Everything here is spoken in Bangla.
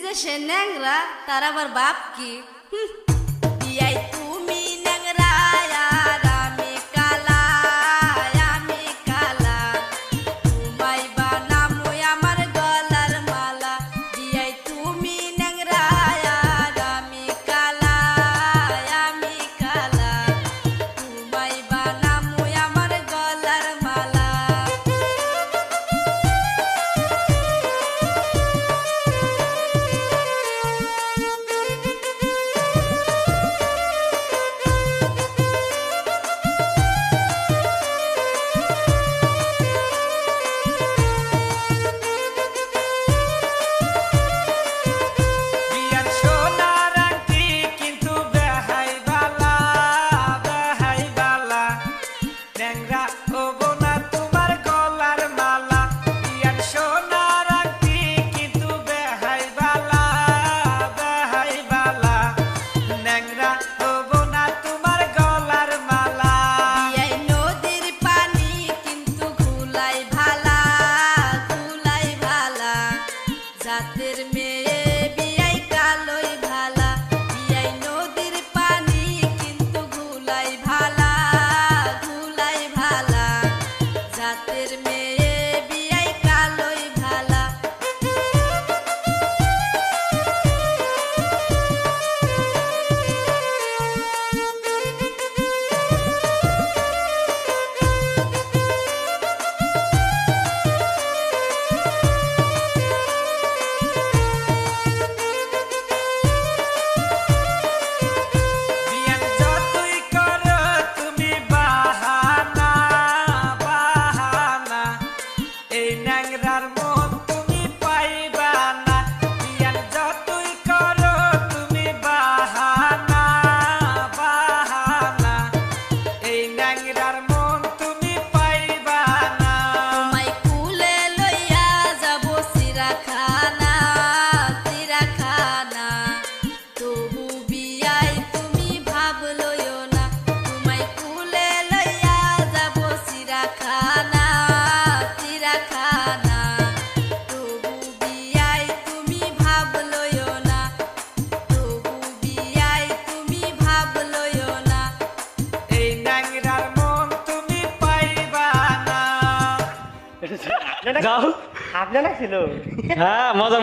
যে সে ন্যাংরা তার আবার বাপ কি? বিয়াই তুমি ন্যাংরা আর আমি কালা, আমি কালা, তোমায় বানামু আমার গলার মালা। বিয়াই তুমি ন্যাংরা আর আমি কালা, আমি কালা, তোমায় বানামু আমার গলার মালা। জাতের মেয়ে বিয়াই কালোই ভালা, বিয়াই নদীর পানি কিন্তু ঘুলাই ভালা, ঘুলাই ভালা, জাতের মেয়ে বিয়াই কালোই ভালা। যাও, আপনারা ছিল। হ্যাঁ মজা।